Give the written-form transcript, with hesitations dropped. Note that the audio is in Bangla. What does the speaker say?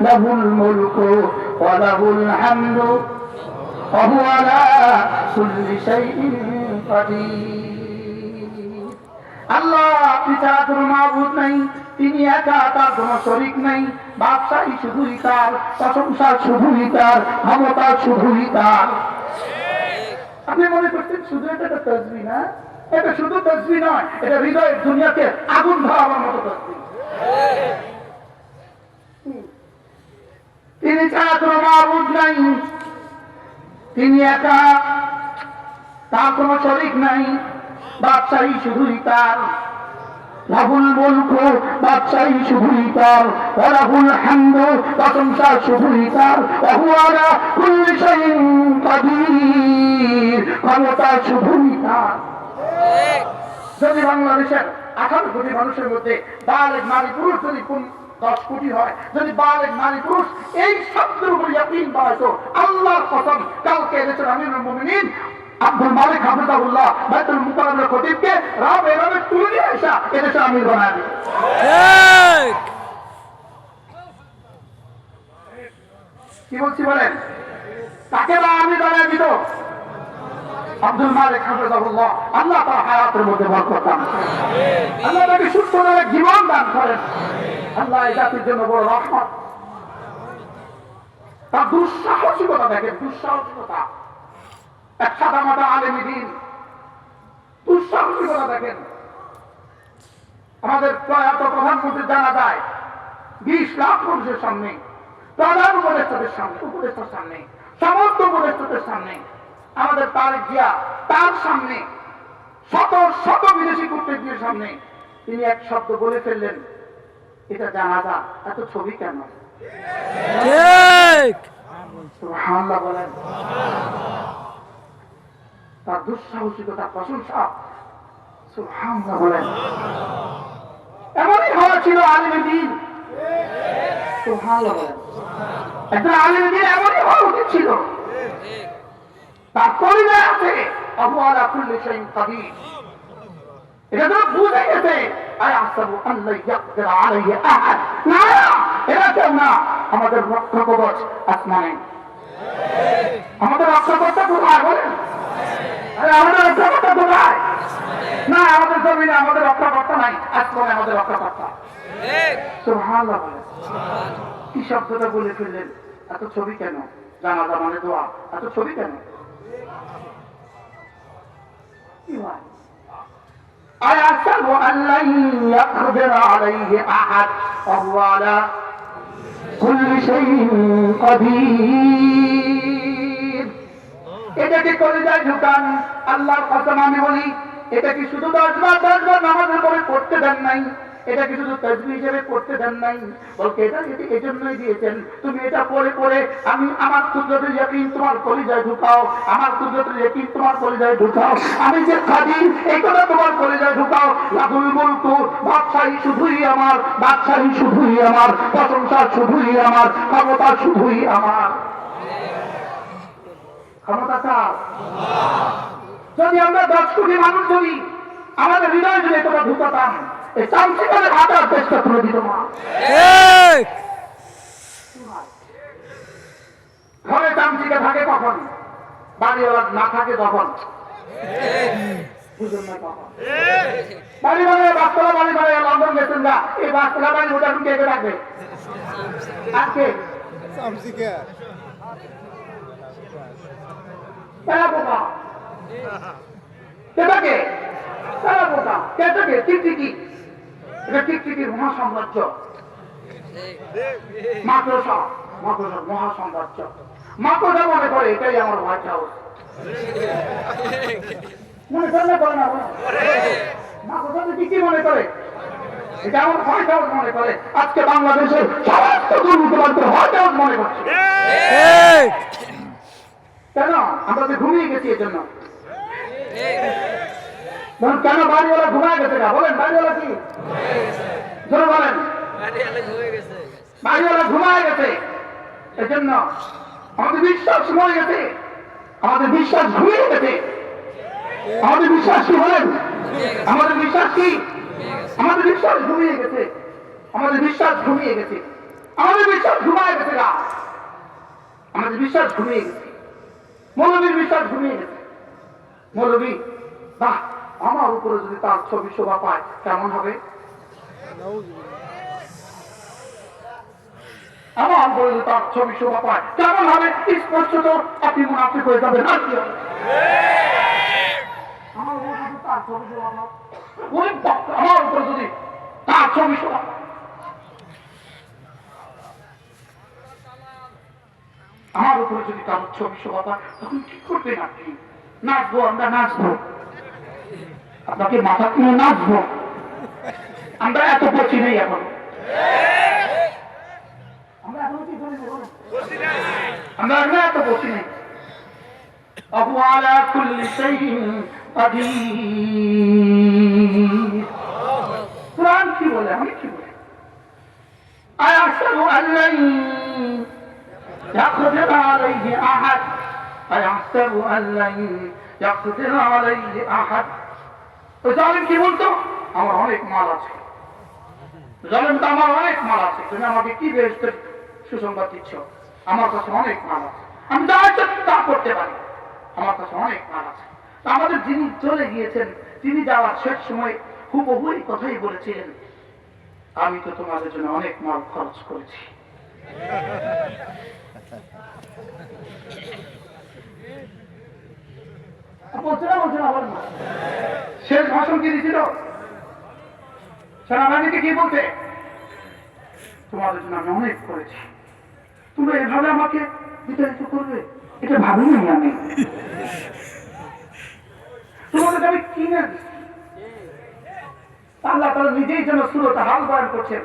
লাহুল মুলকু ওয়া লাহুল হামদু ওয়া হুয়া আলা কুল্লি শাইইন কাদির। আল্লাহ আপনি ছাড়া কোনো মাবুদ নাই, তিনি একা, তার কোনো শরীক নাই। বাদশাহী শুধুই তার, প্রশংসা শুধুই তার, ক্ষমতা শুধুই তার। আপনি মনে করছেন শুধু এটা একটা তাসবিহ না? এটা শুধু তাসবিহ নয়, এটা হৃদয়ের দুনিয়াকে আগুন ধরাবার মতো তাসবিহ। তিনি ছাড়া কোনো মাবুদ নাই, তিনি একা, তার কোনো শরীক নাই। বাদশাহী শুধুই তার, লাহুল মুলকু, বাদশাহী শুধুই তার, ওয়া লাহুল হামদু, প্রশংসা শুধুই তার, ওয়া হুয়া আলা কুল্লি শাইইন কাদির, ক্ষমতা শুধুই তার। যদি বাংলাদেশের 18 কোটি মানুষের মধ্যে বালেগ নারী পুরুষ যদি 10 কোটি হয়, যদি বালেগ নারী পুরুষ এই শব্দের উপর ইয়াকিন বাড়াইতো, আল্লাহর কসম কালকে এদেশের আমিরুল মুমিনিন আব্দুল মালিক হাফিজাহুল্লাহ বাইতুল মুকাররমের খতিবকে রাব এভাবে তুলে নিয়ে আসা এদেশে আমির বানায় দিবে। কি বলছি বলেন? তাকে বা আমির বানায় দিত আব্দুল মালিক হাফিজাহুল্লাহ। আল্লাহ তার হায়াতের মধ্যে বরকত দান করেন, আল্লাহ তাকে সুস্থ জীবন দান করেন। আল্লাহ এই জাতির জন্য বড় রহমত। তার দুঃসাহসিকতা দেখেন, দুঃসাহসিকতা। এক সাদামাটা আলেমী দ্বীন, দুঃসাহসিকতা দেখেন। আমাদের প্রয়াত প্রধানমন্ত্রী জানা যায় 20 লাখ মানুষের সামনে, প্রধান উপদেষ্টাদের সামনে, উপদেষ্টার সামনে, সমস্ত উপদেষ্টাদের সামনে, আমাদের তারেক জিয়া তার সামনে, শত শত বিদেশি কূটনীতির সামনে তিনি এক শব্দ বলে ফেললেন, এটা জানাজা, এত ছবি কেন? সুবহানাল্লাহ বলেন। তার দুঃসাহসিকতা প্রশংসা, সুবহানাল্লাহ বলেন। এমনই হওয়া ছিল আলেম দ্বীন, সুবহানাল্লাহ বলেন। একজন আলেম দ্বীন এমনই হওয়া উচিত ছিল। তার পরিচয় আছে আবু আলা কুল্লি শাইইন কাদির। এটা তো বুঝে গেছে, আয়াহসাবু আল্লা ইয়াকদির আলাইহি আহাদ। না, এটা কেউ না, আমাদের রক্ষা কবচ আসমানে। আমাদের রক্ষা করতে কোথায় বলেন? আমাদের রক্ষা করতে কোথায়? না, আমাদের জমিনে আমাদের রক্ষা করতে নাই, আসমানে আমাদের রক্ষা করতে। সুবহানাল্লাহ বলেন। কি শব্দটা বলে ফেললেন, এত ছবি কেন? জানাজা মানে দোয়া, এত ছবি কেন? কি হয়? আয়াহসাবু আল্লা ইয়াকদির আলাইহি আহাদ ওয়া হুয়া আলা কুল্লি শাইইন কাদির। এটা কি কলিজায় ঢুকান? আল্লাহর কসম আমি বলি, এটা কি শুধু 10 বার নামাজের পরে পড়তে দেন নাই, এটা কি শুধু তাসবিহ হিসেবে পড়তে দেন নাই, বলতে এটা এজন্যই দিয়েছেন তুমি এটা পড়ে পড়ে আমি আমার কুদরতের ইয়াকিন তোমার কলিজায় ঢুকাও, আমার কুদরতের ইয়াকিন তোমার কলিজায় ঢুকাও, আমি যে কাদির এই কথা তোমার কলিজায় ঢুকাও। লাহুল মুলকু, বাদশাহী শুধুই আমার, বাদশাহী শুধুই আমার, প্রশংসা শুধুই আমার, ক্ষমতা শুধুই আমার। ক্ষমতা কার? যদি আমরা 10 কোটি মানুষ যদি আমাদের হৃদয় যদি তোমরা ঢুকাতাম, এই চামচিকালে হাঁটার চেষ্টা করে দিত মা। ঘরে চামচিকা থাকে কখন? বাড়িওয়ালা না থাকে তখন। বাড়ি বাড়ি বাসতলা বাড়ি বাড়ি লন্ডন গেছেন না, এই বাসতলা বাড়ি ওটা কে কে রাখবে? আজকে টিকটিকির মহাসাম্রাজ্য, মাকড়সা মহাসাম্রাজ্য। মাকড়সা মনে করে এটাই আমার হোয়াইট হাউস। মনে করে না, করে না, মাকড়সা কি মনে করে এটা আমার হোয়াইট হাউস মনে করে। আজকে বাংলাদেশের সমস্ত দুর্নীতিবাদদের হোয়াইট হাউস মনে করছে। কেন? আমরা যে ঘুমিয়ে গেছি এর জন্য। কেন বাড়িওয়ালা ঘুমায় গেছে না? বলেন বাড়িওয়ালা কি জোরে বলেন? বাড়িওয়ালা ঘুমায় গেছে, এর জন্য আমাদের বিশ্বাস মরে গেছে, আমাদের বিশ্বাস ঘুমিয়ে গেছে। আমাদের বিশ্বাস কি বলেন? আমাদের বিশ্বাস কি? আমাদের বিশ্বাস ঘুমিয়ে গেছে, আমাদের বিশ্বাস ঘুমিয়ে গেছে, আমাদের বিশ্বাস ঘুমায় আমাদের বিশ্বাস ঘুমিয়ে গেছে, মৌলবীর বিশ্বাস ঘুমিয়ে গেছে। মৌলবী বাহ, আমার উপরে যদি তার ছবি শোভা পায় কেমন হবে? আমার উপরে যদি তার ছবি শোভা পায় কেমন হবে? স্পষ্টত আপনি মুনাফিক হয়ে যাবেন। আর কি হবে? আমার উপরে যদি তার ছবি শোভা পায়, ওই বাবা, আমার উপরে যদি তার ছবি শোভা পায়, আমার উপরে যদি কারোর ছবি শোভা পায়, তখন কি করবেন আপনি? নাচবো, আমরা নাচবো, আপনাকে মাথা কিনে নাচবো। আমরা এত পচি নেই এখন, আমরা এখনো কি করি? আমরা এত পচি নেই। আবু আলা কুল্লি শাইইন কাদির। কুরআন কি বলে, আমি কি বলি? আয়াহসাবু আল্লান ইয়াকদির আলাইহি আহাদ, আয়াহসাবু আল্লান ইয়াকদির আলাইহি আহাদ। ওই জালেম কি বলতো? আমার অনেক মাল আছে। জালেম তো আমার অনেক মাল আছে, তুমি আমাকে কি বেহেশতের সুসংবাদ দিচ্ছ? আমার কাছে অনেক মাল আছে, আমি যা ইচ্ছা তা করতে পারি, আমার কাছে অনেক মাল আছে। আমাদের যিনি চলে গিয়েছেন, তিনি যাওয়ার শেষ সময় হুবহু এই কথাই বলেছিলেন, আমি তো তোমাদের জন্য অনেক মাল খরচ করেছি। শেষ ভাষণ কি দিয়েছিল? সেনাবাহিনীকে কি বলতে? তোমাদের জন্য আমি অনেক করেছি, তোমরা এভাবে আমাকে বিতাড়িত করবে, এটা ভাবিনি আমি। তোমাদের আমি কিনে আল্লাহ তাআলা নিজেই যেন সূরাত হাল বয়ান করছেন।